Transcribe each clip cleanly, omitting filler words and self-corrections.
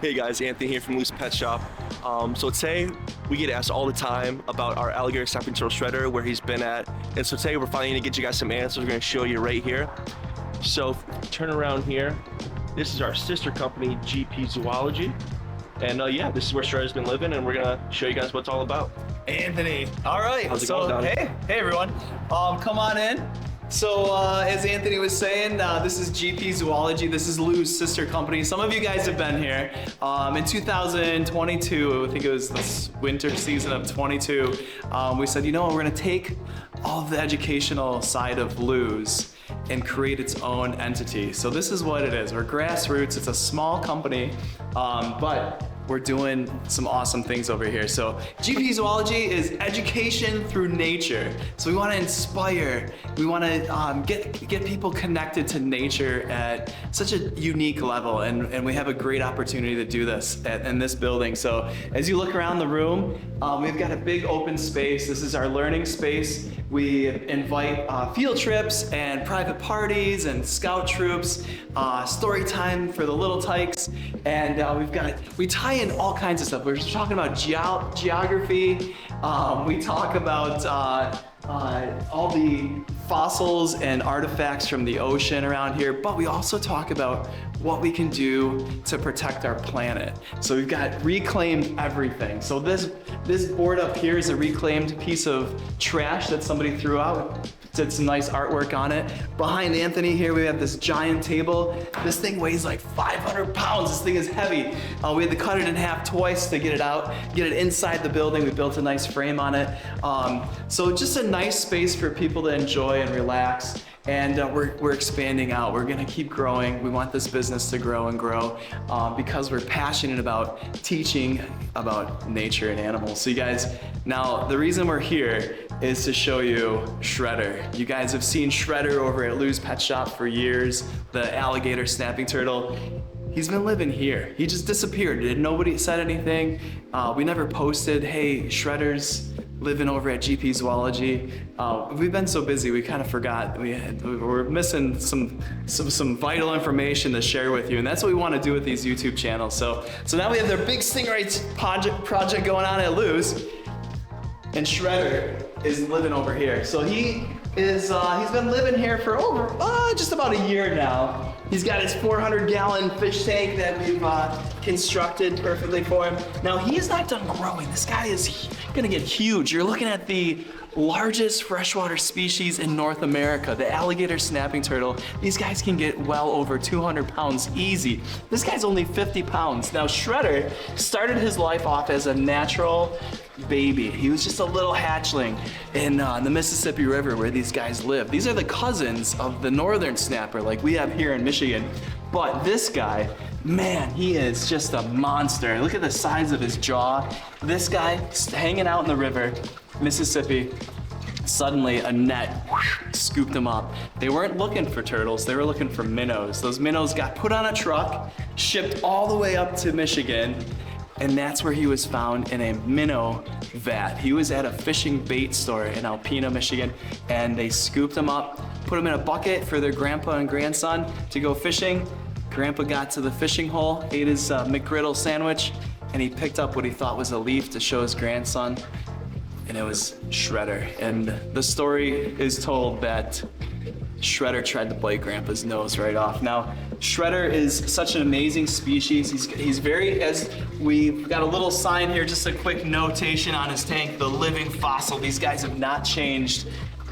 Hey guys, Anthony here from Loose Pet Shop. So today we get asked all the time about our alligator snapping turtle shredder, where he's been at. And so today we're finally gonna get you guys some answers. We're gonna show you right here. So turn around here. This is our sister company, GP Zoology. And yeah, this is where Shredder's been living, and we're gonna show you guys what it's all about. Anthony. All right. How's it going, Donnie? Hey everyone. Come on in. So as Anthony was saying, this is GP Zoology. This is Lou's sister company. Some of you guys have been here. In 2022, I think it was this winter season of 22, we said, you know what, we're gonna take all of the educational side of Lou's and create its own entity. So this is what it is. We're grassroots. It's a small company, but we're doing some awesome things over here. So GP Zoology is education through nature. So we want to inspire, we want to get people connected to nature at such a unique level, and we have a great opportunity to do this in this building. So as you look around the room, we've got a big open space. This is our learning space. We invite field trips and private parties and scout troops, story time for the little tykes, and we tie in all kinds of stuff. We're just talking about geography. We talk about all the fossils and artifacts from the ocean around here, but we also talk about what we can do to protect our planet. So we've got reclaimed everything. So this board up here is a reclaimed piece of trash that somebody threw out. Did some nice artwork on it. Behind Anthony here, we have this giant table. This thing weighs like 500 pounds. This thing is heavy. We had to cut it in half twice to get it out, get it inside the building. We built a nice frame on it. So just a nice space for people to enjoy and relax. And we're expanding out. We're gonna keep growing. We want this business to grow and grow because we're passionate about teaching about nature and animals. So you guys, now the reason we're here is to show you Shredder. You guys have seen Shredder over at Lou's Pet Shop for years, the alligator snapping turtle. He's been living here. He just disappeared. Nobody said anything. We never posted, hey, Shredder's living over at GP Zoology. We've been so busy, we kind of forgot. We're missing some vital information to share with you, and that's what we want to do with these YouTube channels. So now we have their big Stingray project going on at Lou's, and Shredder is living over here. So he's been living here for over just about a year now. He's got his 400-gallon fish tank that we've constructed perfectly for him. Now he is not done growing. This guy is gonna get huge. You're looking at the largest freshwater species in North America, the alligator snapping turtle. These guys can get well over 200 pounds easy. This guy's only 50 pounds. Now Shredder started his life off as a natural baby. He was just a little hatchling in the Mississippi River where these guys live. These are the cousins of the northern snapper like we have here in Michigan. But this guy, man, he is just a monster. Look at the size of his jaw. This guy hanging out in the river, Mississippi, suddenly a net scooped him up. They weren't looking for turtles, they were looking for minnows. Those minnows got put on a truck, shipped all the way up to Michigan, and that's where he was found, in a minnow vat. He was at a fishing bait store in Alpena, Michigan, and they scooped him up, put him in a bucket for their grandpa and grandson to go fishing. Grandpa got to the fishing hole, ate his McGriddle sandwich, and he picked up what he thought was a leaf to show his grandson, and it was Shredder. And the story is told that Shredder tried to bite Grandpa's nose right off. Now, Shredder is such an amazing species. He's very, as we've got a little sign here, just a quick notation on his tank, the living fossil. These guys have not changed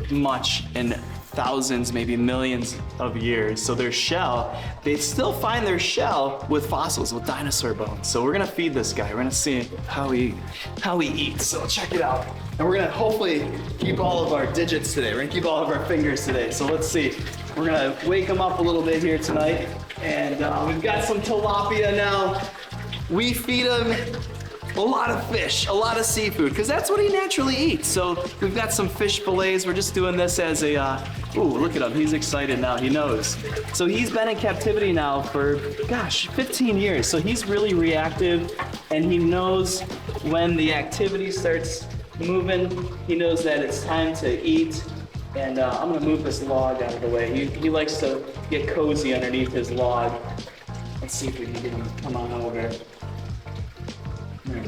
much in thousands, maybe millions of years. So their shell, they still find their shell with fossils, with dinosaur bones. So we're gonna feed this guy. We're gonna see how he eats. So check it out. And we're gonna hopefully keep all of our digits today. We're gonna keep all of our fingers today. So let's see. We're gonna wake him up a little bit here tonight. And we've got some tilapia now. We feed him a lot of fish, a lot of seafood, because that's what he naturally eats. So we've got some fish fillets. We're just doing this as a, ooh, look at him. He's excited now. He knows. So he's been in captivity now for, gosh, 15 years. So he's really reactive, and he knows when the activity starts moving. He knows that it's time to eat. And I'm gonna move this log out of the way. He likes to get cozy underneath his log. Let's see if we can get him to come on over.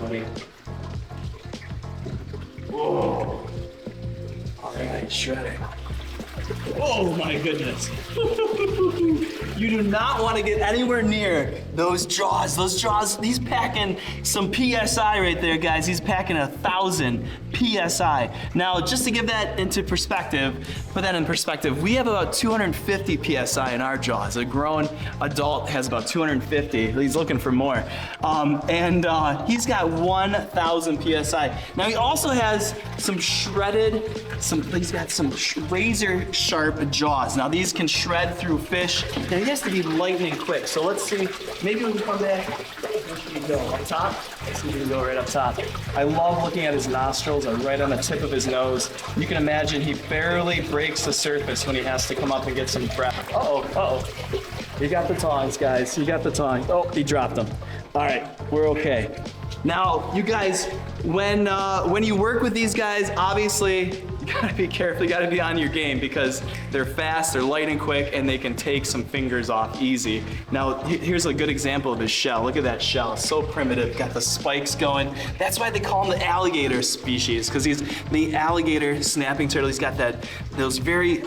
buddy. Whoa. All right, Shredder. Oh my goodness. You do not want to get anywhere near those jaws. Those jaws, he's packing some PSI right there, guys. He's packing 1,000 PSI. Now, just to give that into perspective, put that in perspective, we have about 250 PSI in our jaws. A grown adult has about 250. He's looking for more. He's got 1,000 PSI. Now, he also has he's got some razor sharp jaws. Now, these can shred through fish. Now, he has to be lightning quick. So let's see, maybe we can come back. Where should we go? Up top? Let's see if we can go right up top. I love looking at his nostrils, are right on the tip of his nose. You can imagine he barely breaks the surface when he has to come up and get some breath. Uh-oh. You got the tongs, guys. You got the tongs. Oh, he dropped them. All right, we're okay. Now, you guys, when you work with these guys, obviously, you gotta be careful, you gotta be on your game because they're fast, they're light and quick, and they can take some fingers off easy. Now, here's a good example of his shell. Look at that shell, so primitive, got the spikes going. That's why they call him the alligator species, because he's the alligator snapping turtle. He's got those very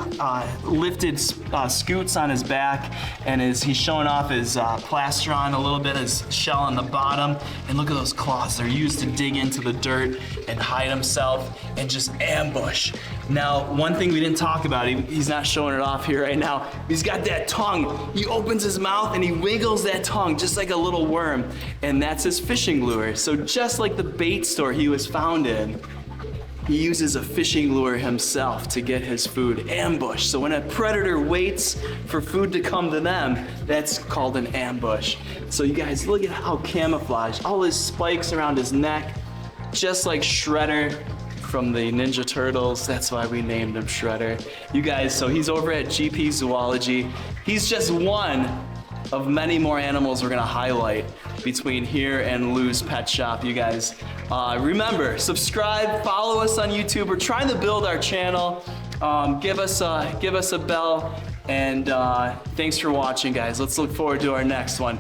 lifted scoots on his back, and he's showing off his plastron a little bit, his shell on the bottom, and look at those claws. They're used to dig into the dirt and hide himself and just ambush. Now, one thing we didn't talk about, he's not showing it off here right now, he's got that tongue. He opens his mouth and he wiggles that tongue just like a little worm, and that's his fishing lure. So just like the bait store he was found in, he uses a fishing lure himself to get his food, ambush. So when a predator waits for food to come to them, that's called an ambush. So you guys, look at how camouflaged, all his spikes around his neck, just like Shredder from the Ninja Turtles. That's why we named him Shredder. You guys, so he's over at GP Zoology. He's just one of many more animals we're gonna highlight between here and Lou's Pet Shop. You guys, remember, subscribe, follow us on YouTube. We're trying to build our channel. Give us a bell, and thanks for watching, guys. Let's look forward to our next one.